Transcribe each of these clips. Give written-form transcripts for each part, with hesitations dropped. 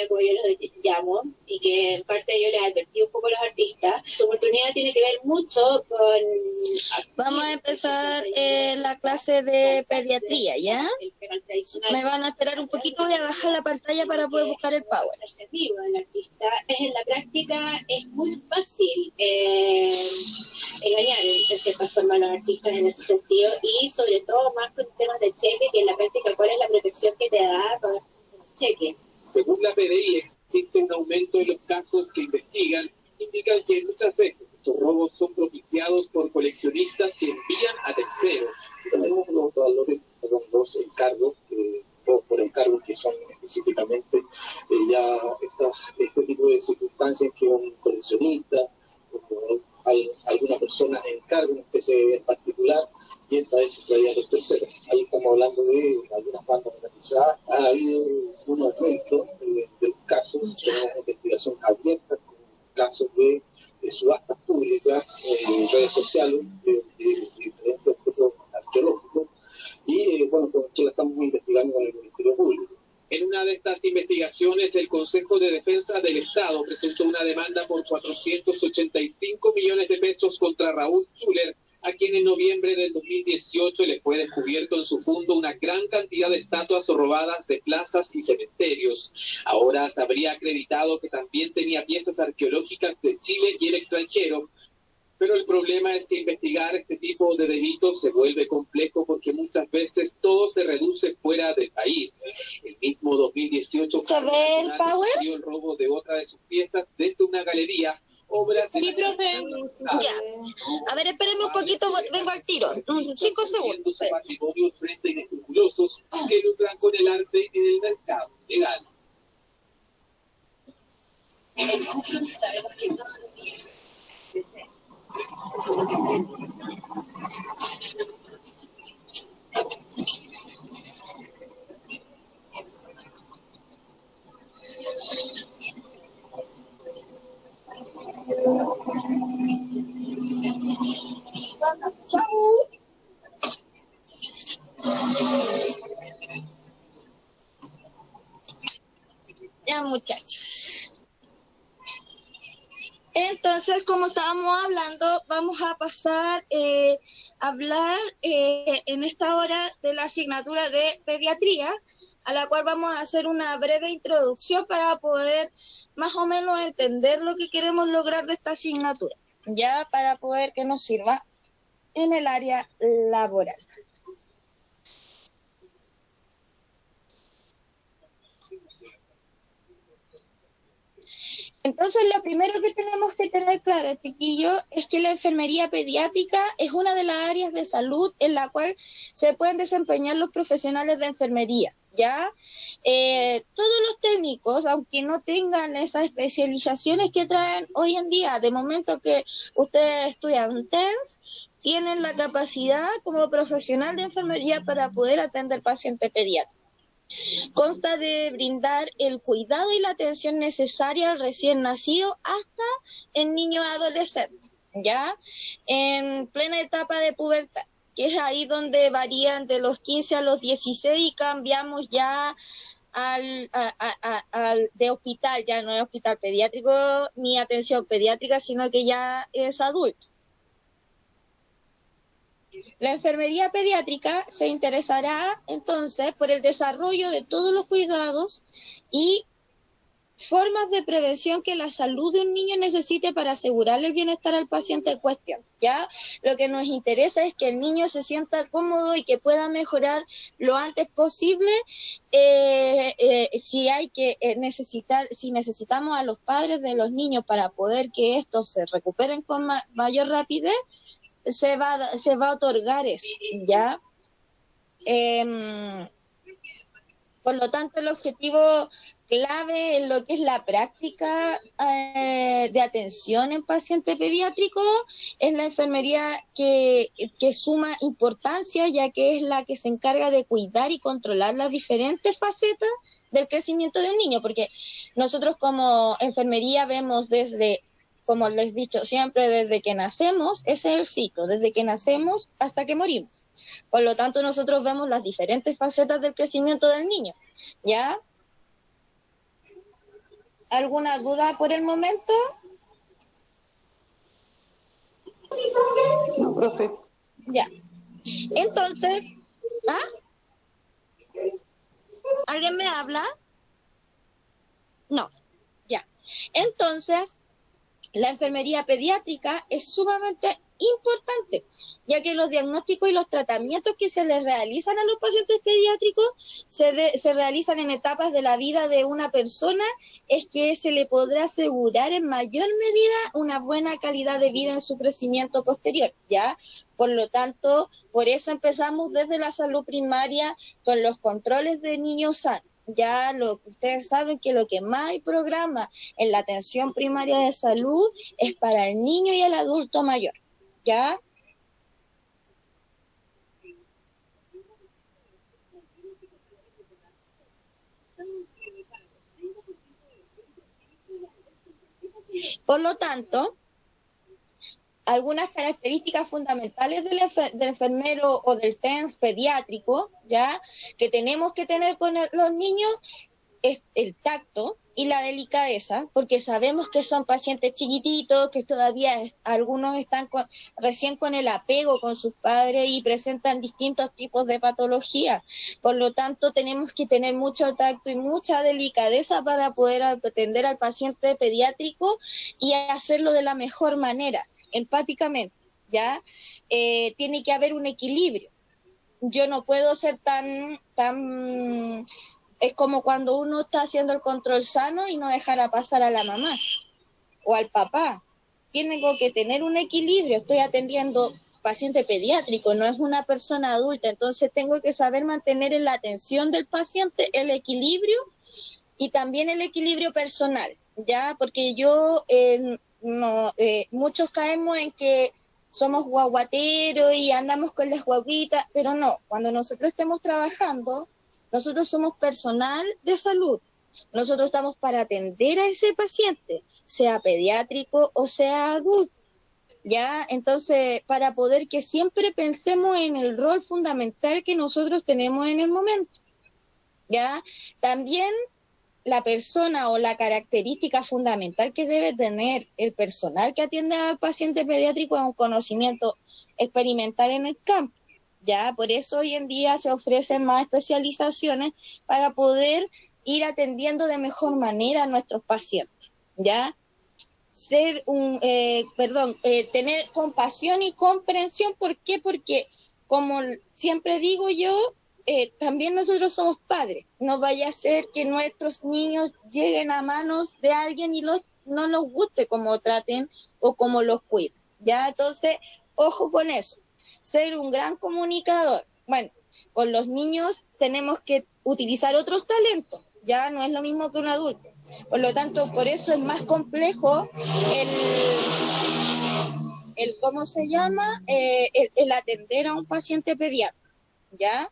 pediatría, como yo los llamo, y que en parte yo les advertí un poco a los artistas, su oportunidad tiene que ver mucho con... Vamos a empezar la clase de pediatría, ¿ya? Me van a esperar un poquito, voy a bajar la pantalla para poder buscar el power. Hacerse vivo del artista, en la práctica es muy fácil engañar de cierta forma a los artistas en ese sentido, y sobre todo más con temas de cheque, que en la práctica cuál es la protección que te da con el cheque. Según la PDI, existe un aumento de los casos que investigan, indican que muchas veces estos robos son propiciados por coleccionistas que envían a terceros. Tenemos los valores, los encargos, todos por encargos, que son específicamente ya este tipo de circunstancias que un coleccionista o hay alguna persona en encargo, una especie en particular, y esta es todavía los terceros. Ahí estamos hablando de algunas bandas organizadas. Ha habido un aumento de los casos, tenemos una investigación abierta con casos de subastas públicas en redes sociales de diferentes objetos arqueológicos, y bueno, pues que la estamos investigando con el Ministerio Público. En una de estas investigaciones, el Consejo de Defensa del Estado presentó una demanda por 485 millones de pesos contra Raúl Zuller, a quien en noviembre del 2018 le fue descubierto en su fondo una gran cantidad de estatuas robadas de plazas y cementerios. Ahora se habría acreditado que también tenía piezas arqueológicas de Chile y el extranjero. Pero el problema es que investigar este tipo de delitos se vuelve complejo porque muchas veces todo se reduce fuera del país. El mismo 2018 ¿Se ve el power? El robo de otra de sus piezas desde una galería. Obras sí, profe. Ya. A ver, espérenme un poquito, vengo al tiro. 5 segundos. Patrimonios frente a inescrupulosos que lucran con el arte en el mercado legal. Sabemos que todos los días Ya, muchachos. Entonces, como estábamos hablando, vamos a pasar a hablar en esta hora de la asignatura de pediatría, a la cual vamos a hacer una breve introducción para poder más o menos entender lo que queremos lograr de esta asignatura, ya para poder que nos sirva en el área laboral. Entonces, lo primero que tenemos que tener claro, chiquillos, es que la enfermería pediátrica es una de las áreas de salud en la cual se pueden desempeñar los profesionales de enfermería, ¿ya? Todos los técnicos, aunque no tengan esas especializaciones que traen hoy en día, de momento que ustedes estudian TENS, tienen la capacidad como profesional de enfermería para poder atender pacientes pediátricos. Consta de brindar el cuidado y la atención necesaria al recién nacido hasta en niños adolescentes, ¿ya? En plena etapa de pubertad, que es ahí donde varían de los 15 a los 16 y cambiamos ya al de hospital, ya no es hospital pediátrico ni atención pediátrica, sino que ya es adulto. La enfermería pediátrica se interesará entonces por el desarrollo de todos los cuidados y formas de prevención que la salud de un niño necesite para asegurarle el bienestar al paciente en cuestión, ¿ya? Lo que nos interesa es que el niño se sienta cómodo y que pueda mejorar lo antes posible. Si necesitamos a los padres de los niños para poder que estos se recuperen con mayor rapidez, se va a otorgar eso, ¿ya? Por lo tanto, el objetivo clave en lo que es la práctica de atención en paciente pediátrico es la enfermería que suma importancia, ya que es la que se encarga de cuidar y controlar las diferentes facetas del crecimiento de un niño, porque nosotros como enfermería vemos desde, como les he dicho siempre, desde que nacemos, ese es el ciclo, desde que nacemos hasta que morimos. Por lo tanto, nosotros vemos las diferentes facetas del crecimiento del niño, ¿ya? ¿Alguna duda por el momento? No, profe. Ya. Entonces, ¿alguien me habla? No. Ya. Entonces, la enfermería pediátrica es sumamente importante, ya que los diagnósticos y los tratamientos que se les realizan a los pacientes pediátricos se realizan en etapas de la vida de una persona, es que se le podrá asegurar en mayor medida una buena calidad de vida en su crecimiento posterior, ¿ya? Por lo tanto, por eso empezamos desde la salud primaria con los controles de niños sanos. Ya ustedes saben que lo que más hay programa en la atención primaria de salud es para el niño y el adulto mayor, ¿ya? Por lo tanto, algunas características fundamentales del enfermero o del TENS pediátrico, ya, que tenemos que tener con los niños, es el tacto y la delicadeza, porque sabemos que son pacientes chiquititos, que todavía algunos están recién con el apego con sus padres y presentan distintos tipos de patología. Por lo tanto, tenemos que tener mucho tacto y mucha delicadeza para poder atender al paciente pediátrico y hacerlo de la mejor manera, empáticamente, ¿ya? Tiene que haber un equilibrio. Yo no puedo ser tan es como cuando uno está haciendo el control sano y no dejar pasar a la mamá o al papá. Tengo que tener un equilibrio. Estoy atendiendo paciente pediátrico, no es una persona adulta. Entonces tengo que saber mantener en la atención del paciente el equilibrio y también el equilibrio personal, ¿ya? Porque muchos caemos en que somos guaguateros y andamos con las guaguitas, pero no. Cuando nosotros estemos trabajando, nosotros somos personal de salud. Nosotros estamos para atender a ese paciente, sea pediátrico o sea adulto, ¿ya? Entonces, para poder que siempre pensemos en el rol fundamental que nosotros tenemos en el momento, ¿ya? También la persona o la característica fundamental que debe tener el personal que atiende al paciente pediátrico es un conocimiento experimental en el campo. Ya, por eso hoy en día se ofrecen más especializaciones para poder ir atendiendo de mejor manera a nuestros pacientes, ¿ya? Tener compasión y comprensión. ¿Por qué? Porque, como siempre digo yo, también nosotros somos padres. No vaya a ser que nuestros niños lleguen a manos de alguien y no nos guste cómo traten o cómo los cuiden, ¿ya? Entonces, ojo con eso. Ser un gran comunicador. Bueno, con los niños tenemos que utilizar otros talentos, ya no es lo mismo que un adulto. Por lo tanto, por eso es más complejo ¿cómo se llama? El atender a un paciente pediátrico, ¿ya?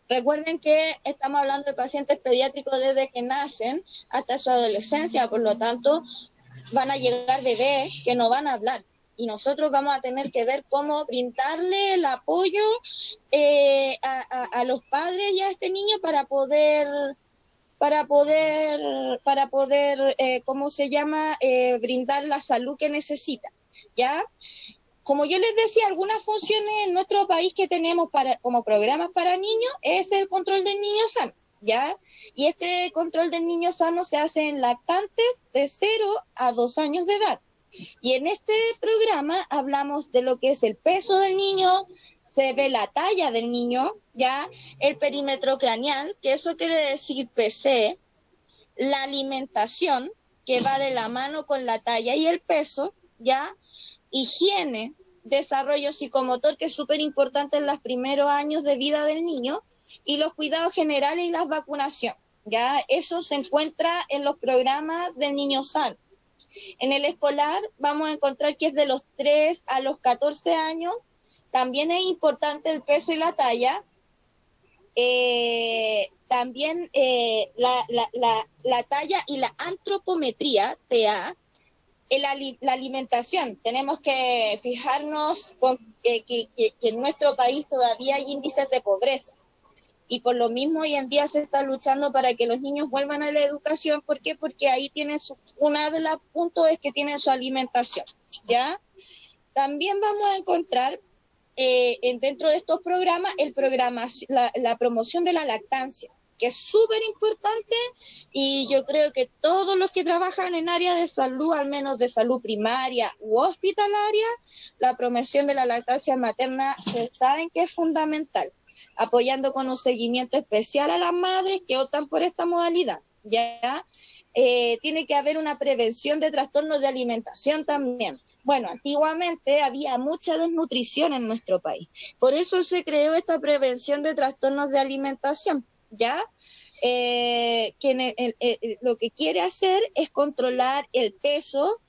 Recuerden que estamos hablando de pacientes pediátricos desde que nacen hasta su adolescencia, por lo tanto, van a llegar bebés que no van a hablar. Y nosotros vamos a tener que ver cómo brindarle el apoyo a los padres y a este niño para poder brindar la salud que necesita, ¿ya? Como yo les decía, algunas funciones en nuestro país que tenemos como programas para niños es el control del niño sano, ¿ya? Y este control del niño sano se hace en lactantes de 0 a 2 años de edad. Y en este programa hablamos de lo que es el peso del niño, se ve la talla del niño, ya, el perímetro craneal, que eso quiere decir PC, la alimentación, que va de la mano con la talla y el peso, ya, higiene, desarrollo psicomotor, que es súper importante en los primeros años de vida del niño, y los cuidados generales y las vacunaciones, ya, eso se encuentra en los programas del niño sano. En el escolar vamos a encontrar que es de los 3 a los 14 años. También es importante el peso y la talla. También la talla y la antropometría, TA. La alimentación. Tenemos que fijarnos que en nuestro país todavía hay índices de pobreza. y por lo mismo hoy en día se está luchando para que los niños vuelvan a la educación. ¿Por qué? Porque ahí tienen una de los puntos es que tienen su alimentación, ¿ya? También vamos a encontrar dentro de estos programas la promoción de la lactancia, que es súper importante, y yo creo que todos los que trabajan en áreas de salud, al menos de salud primaria u hospitalaria, la promoción de la lactancia materna saben que es fundamental, apoyando con un seguimiento especial a las madres que optan por esta modalidad, ¿ya? Tiene que haber una prevención de trastornos de alimentación también. Bueno, antiguamente había mucha desnutrición en nuestro país, por eso se creó esta prevención de trastornos de alimentación, ¿ya? Lo que quiere hacer es controlar el peso,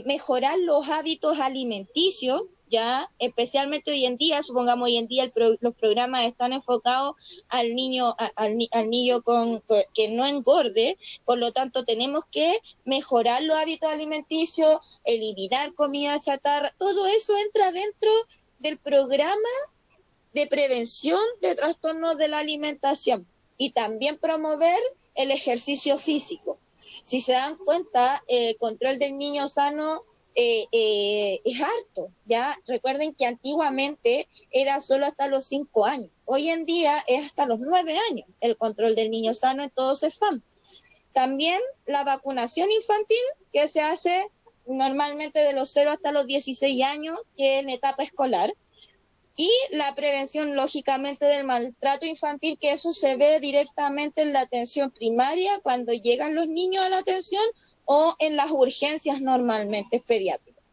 mejorar los hábitos alimenticios, ¿ya? Especialmente hoy en día, supongamos hoy en día los programas están enfocados al niño que no engorde, por lo tanto tenemos que mejorar los hábitos alimenticios, eliminar comida chatarra, todo eso entra dentro del programa de prevención de trastornos de la alimentación, y también promover el ejercicio físico. Si se dan cuenta, el control del niño sano es harto, ¿ya? Recuerden que antiguamente era solo hasta los 5 años. Hoy en día es hasta los 9 años el control del niño sano en todo CEFAM. También la vacunación infantil, que se hace normalmente de los 0 hasta los 16 años, que es en etapa escolar. Y la prevención, lógicamente, del maltrato infantil, que eso se ve directamente en la atención primaria, cuando llegan los niños a la atención, o en las urgencias normalmente pediátricas.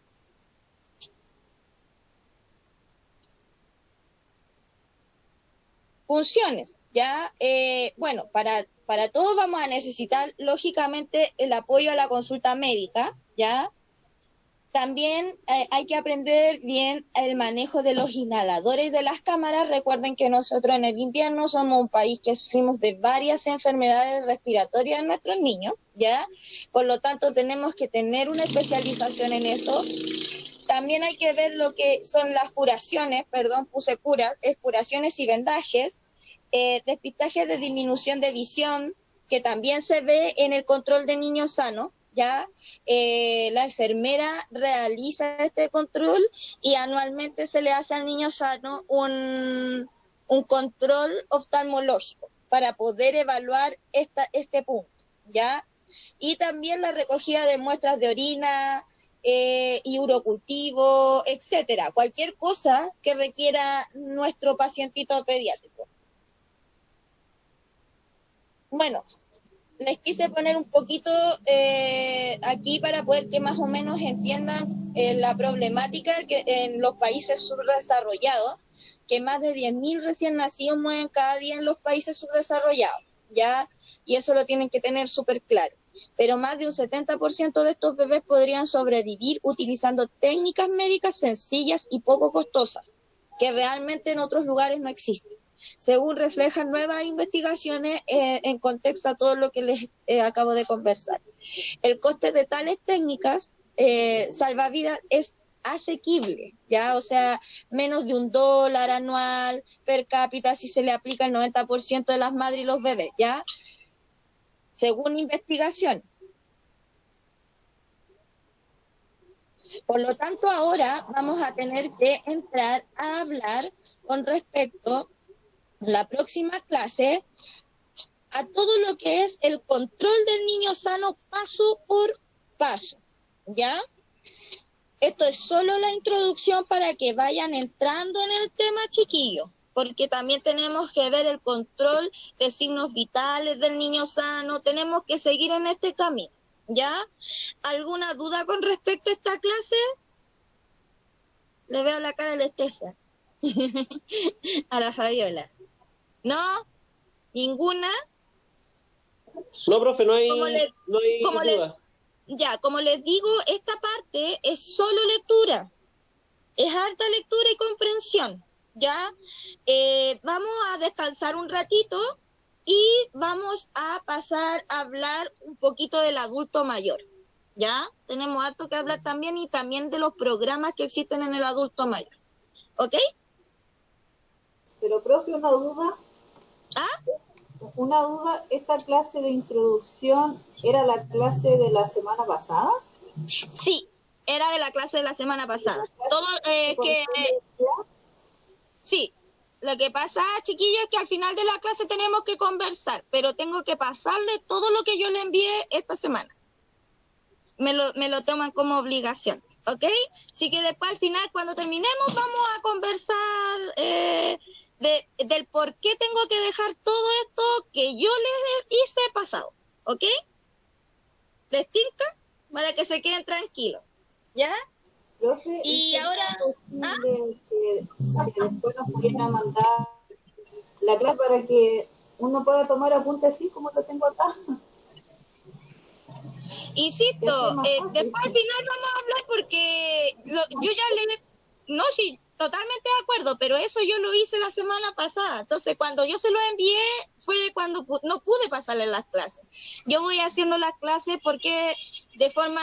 Funciones, ¿ya? Bueno, para todo vamos a necesitar, lógicamente, el apoyo a la consulta médica, ¿ya? También hay que aprender bien el manejo de los inhaladores de las cámaras. Recuerden que nosotros en el invierno somos un país que sufrimos de varias enfermedades respiratorias en nuestros niños, ¿ya? Por lo tanto, tenemos que tener una especialización en eso. También hay que ver lo que son las curaciones, curaciones y vendajes, despistaje de disminución de visión, que también se ve en el control de niños sanos, ¿ya? La enfermera realiza este control y anualmente se le hace al niño sano un control oftalmológico para poder evaluar este punto, ¿ya? Y también la recogida de muestras de orina y urocultivo, etcétera, cualquier cosa que requiera nuestro pacientito pediátrico. Bueno, les quise poner un poquito aquí para poder que más o menos entiendan la problemática que en los países subdesarrollados, que más de 10.000 recién nacidos mueren cada día en los países subdesarrollados, ¿ya? Y eso lo tienen que tener súper claro. Pero más de un 70% de estos bebés podrían sobrevivir utilizando técnicas médicas sencillas y poco costosas, que realmente en otros lugares no existen, según reflejan nuevas investigaciones en contexto a todo lo que les acabo de conversar. El coste de tales técnicas salvavidas es asequible, ¿ya? O sea, menos de $1 anual per cápita si se le aplica el 90% de las madres y los bebés, ¿ya? Según investigación. Por lo tanto, ahora vamos a tener que entrar a hablar con respecto la próxima clase a todo lo que es el control del niño sano paso por paso, ¿ya? Esto es solo la introducción para que vayan entrando en el tema, chiquillos, porque también tenemos que ver el control de signos vitales del niño sano, tenemos que seguir en este camino, ¿ya? ¿Alguna duda con respecto a esta clase? Le veo la cara a la Estefan, a la Fabiola. ¿No? ¿Ninguna? No, profe, no hay duda. Ya, como les digo, esta parte es solo lectura. Es harta lectura y comprensión, ¿ya? Vamos a descansar un ratito y vamos a pasar a hablar un poquito del adulto mayor, ¿ya? Tenemos harto que hablar también y también de los programas que existen en el adulto mayor, ¿ok? Pero, profe, una duda. Una duda, ¿esta clase de introducción era la clase de la semana pasada? Sí, era de la clase de la semana pasada. Todo sí. Lo que pasa, chiquillos, es que al final de la clase tenemos que conversar, pero tengo que pasarle todo lo que yo le envié esta semana. Me lo toman como obligación, ¿ok? Así que después al final, cuando terminemos, vamos a conversar del por qué tengo que dejar todo esto que yo les hice pasado, ¿ok? ¿Les tinca? Para que se queden tranquilos, ¿ya? Profe, y ahora... que después nos pudieran mandar la clase para que uno pueda tomar apuntes así como lo tengo acá. Insisto, después al final vamos a hablar porque yo ya le... No, sí, totalmente de acuerdo, pero eso yo lo hice la semana pasada. Entonces, cuando yo se lo envié, fue cuando no pude pasarle las clases. Yo voy haciendo las clases porque de forma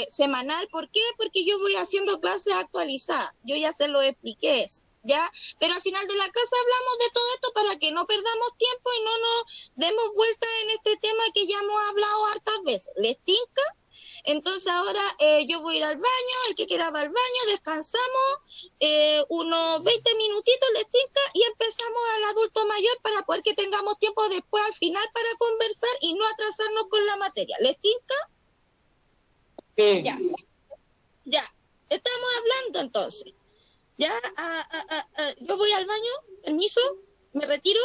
semanal. ¿Por qué? Porque yo voy haciendo clases actualizadas. Yo ya se lo expliqué eso, ¿ya? Pero al final de la clase hablamos de todo esto para que no perdamos tiempo y no nos demos vuelta en este tema que ya hemos hablado hartas veces. ¿Les tinca? Entonces ahora yo voy a ir al baño, el que quiera va al baño, descansamos unos 20 minutitos, les tinca, y empezamos al adulto mayor para poder que tengamos tiempo después al final para conversar y no atrasarnos con la materia. ¿Les tinca? Ya, estamos hablando entonces. Ya, yo voy al baño, permiso, me retiro.